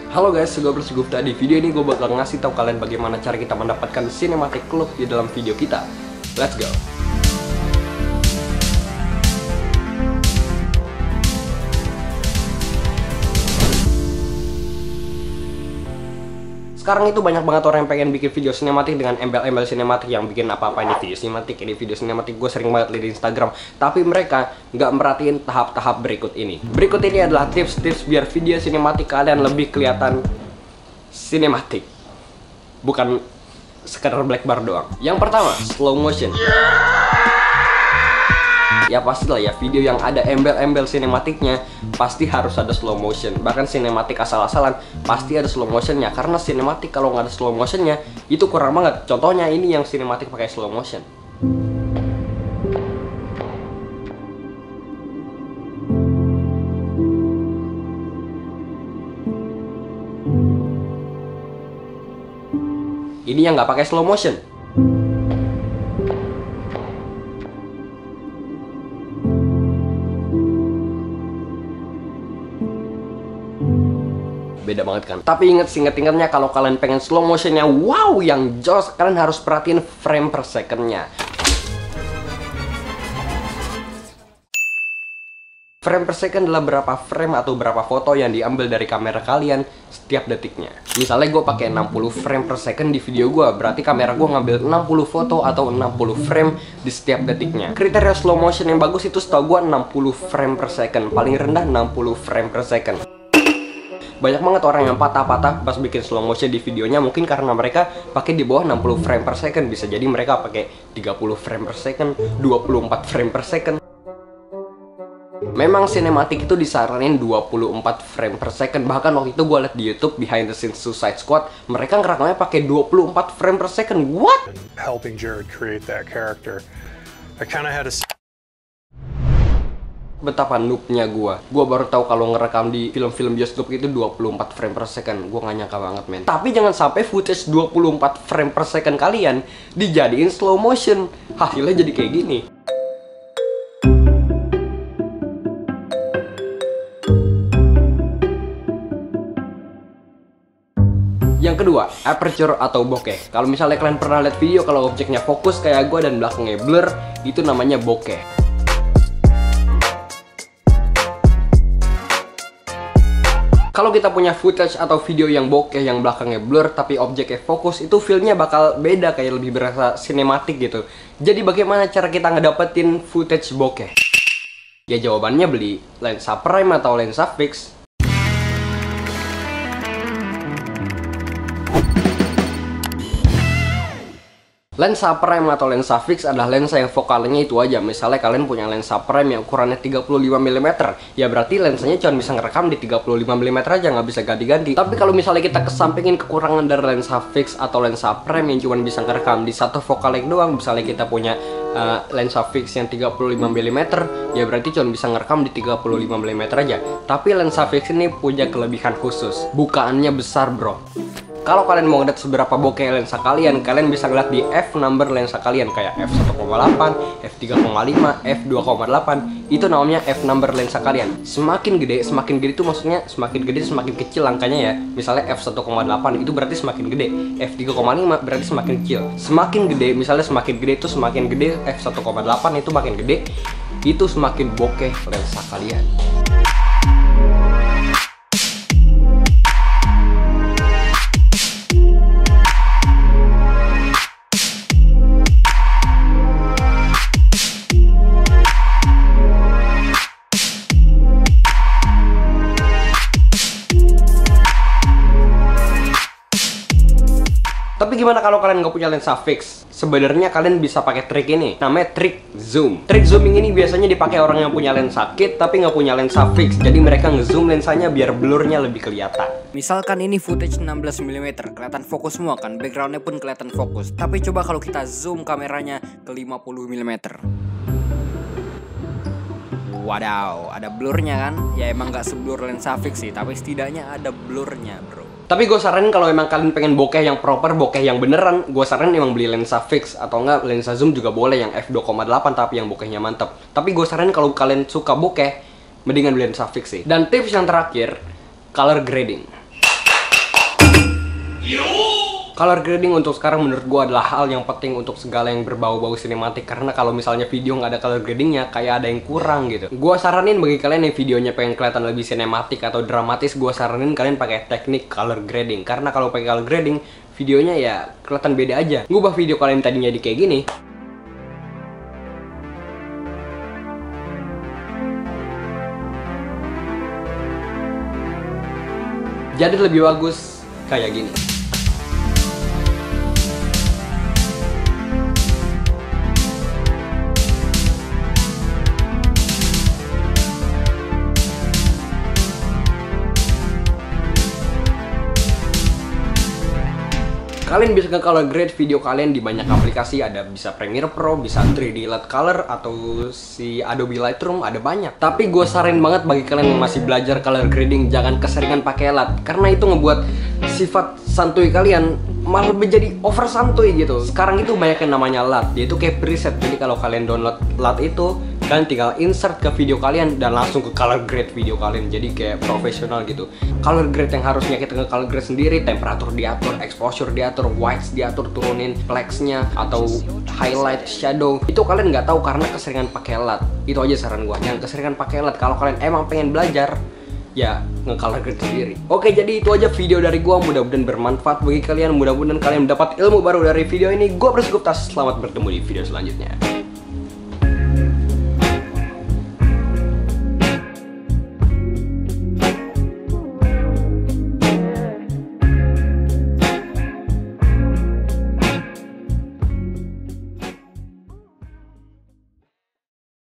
Halo guys, gue Gufta. Di video ini gue bakal ngasih tahu kalian bagaimana cara kita mendapatkan cinematic look di dalam video kita. Let's go. Sekarang itu banyak banget orang yang pengen bikin video sinematik dengan embel-embel sinematik yang bikin apa-apa ini video sinematik gue sering banget lihat di Instagram, tapi mereka nggak merhatiin tahap-tahap berikut ini. Berikut ini adalah tips-tips biar video sinematik kalian lebih kelihatan sinematik, bukan sekedar black bar doang. Yang pertama, slow motion. Ya pastilah ya, video yang ada embel-embel sinematiknya pasti harus ada slow motion. Bahkan sinematik asal-asalan pasti ada slow motionnya, karena sinematik kalau nggak ada slow motionnya itu kurang banget. Contohnya ini yang sinematik pakai slow motion. Ini yang nggak pakai slow motion. Beda banget kan? Tapi inget-ingetnya kalau kalian pengen slow motionnya wow yang jos, kalian harus perhatiin frame per secondnya. Frame per second adalah berapa frame atau berapa foto yang diambil dari kamera kalian setiap detiknya. Misalnya gue pakai 60 frame per second di video gue, berarti kamera gue ngambil 60 foto atau 60 frame di setiap detiknya. Kriteria slow motion yang bagus itu setahu gue 60 frame per second, paling rendah 60 frame per second. Banyak banget orang yang patah-patah pas bikin slow motion di videonya, mungkin karena mereka pakai di bawah 60 frame per second. Bisa jadi mereka pakai 30 frame per second, 24 frame per second. Memang sinematik itu disaranin 24 frame per second. Bahkan waktu itu gue liat di YouTube behind the scenes Suicide Squad, mereka ngerekamnya pakai 24 frame per second. What? Helping Jared create that character, I kind of had a... Betapa noobnya gua baru tahu kalau ngerekam di film-film bioskop itu 24 frame per second. Gua nggak nyangka banget, men. Tapi jangan sampai footage 24 frame per second kalian dijadiin slow motion. Hasilnya jadi kayak gini. Yang kedua, aperture atau bokeh. Kalau misalnya kalian pernah lihat video kalau objeknya fokus kayak gua dan belakangnya blur, itu namanya bokeh. Kalau kita punya footage atau video yang bokeh yang belakangnya blur tapi objeknya fokus, itu feel-nya bakal beda, kayak lebih berasa sinematik gitu. Jadi bagaimana cara kita ngedapetin footage bokeh? Ya jawabannya beli lensa prime atau lensa fix. Lensa prime atau lensa fix adalah lensa yang fokalnya itu aja. Misalnya kalian punya lensa prime yang ukurannya 35 mm, ya berarti lensanya cuma bisa ngerekam di 35 mm aja, nggak bisa ganti-ganti. Tapi kalau misalnya kita kesampingin kekurangan dari lensa fix atau lensa prime yang cuma bisa ngerekam di satu fokalnya doang, misalnya kita punya lensa fix yang 35 mm, ya berarti cuma bisa ngerekam di 35 mm aja. Tapi lensa fix ini punya kelebihan khusus, bukaannya besar bro. Kalau kalian mau ngeliat seberapa bokeh lensa kalian bisa ngeliat di f number lensa kalian, kayak f1,8, f3,5, f2,8. Itu namanya f number lensa kalian. Semakin gede itu maksudnya semakin gede semakin kecil angkanya ya. Misalnya f1,8 itu berarti semakin gede, f3,5 berarti semakin kecil. Semakin gede, misalnya semakin gede itu semakin gede, f1,8 itu makin gede, itu semakin bokeh lensa kalian. Tapi gimana kalau kalian nggak punya lensa fix? Sebenarnya kalian bisa pakai trik ini, namanya trik zoom. Trik zooming ini biasanya dipakai orang yang punya lensa kit tapi nggak punya lensa fix. Jadi mereka ngezoom lensanya biar blurnya lebih kelihatan. Misalkan ini footage 16 mm, kelihatan fokus semua kan, backgroundnya pun kelihatan fokus. Tapi coba kalau kita zoom kameranya ke 50 mm. Wadaw, ada blurnya kan? Ya emang nggak seblur lensa fix sih, tapi setidaknya ada blurnya bro. Tapi gue saranin kalau emang kalian pengen bokeh yang proper, bokeh yang beneran, gue saranin emang beli lensa fix atau enggak lensa zoom juga boleh yang f2,8 tapi yang bokehnya mantap. Tapi gue saranin kalau kalian suka bokeh, mendingan beli lensa fix sih. Dan tips yang terakhir, color grading. Color grading untuk sekarang menurut gue adalah hal yang penting untuk segala yang berbau-bau sinematik. Karena kalau misalnya video nggak ada color gradingnya, kayak ada yang kurang gitu. Gue saranin bagi kalian yang videonya pengen kelihatan lebih sinematik atau dramatis, gue saranin kalian pakai teknik color grading. Karena kalau pakai color grading, videonya ya kelihatan beda aja. Ngubah video kalian tadinya di kayak gini, jadi lebih bagus kayak gini. Kalian bisa nge-color grade video kalian di banyak aplikasi, ada bisa Premiere Pro, bisa 3D Light Color, atau si Adobe Lightroom, ada banyak. Tapi gue saranin banget bagi kalian yang masih belajar color grading, jangan keseringan pakai LUT, karena itu ngebuat sifat santuy kalian malah menjadi over santuy gitu. Sekarang itu banyak yang namanya LUT, dia itu kayak preset. Jadi kalau kalian download LUT itu, kalian tinggal insert ke video kalian dan langsung ke color grade video kalian. Jadi kayak profesional gitu. Color grade yang harusnya kita nge-color grade sendiri, temperatur diatur, exposure diatur, whites diatur, turunin flexnya atau highlight, shadow, itu kalian nggak tahu karena keseringan pakai LUT. Itu aja saran gua, jangan keseringan pakai LUT. Kalau kalian emang pengen belajar, ya nge-color grade sendiri. Oke, jadi itu aja video dari gua, mudah-mudahan bermanfaat bagi kalian, mudah-mudahan kalian mendapat ilmu baru dari video ini. Gua Pris Gupta, selamat bertemu di video selanjutnya.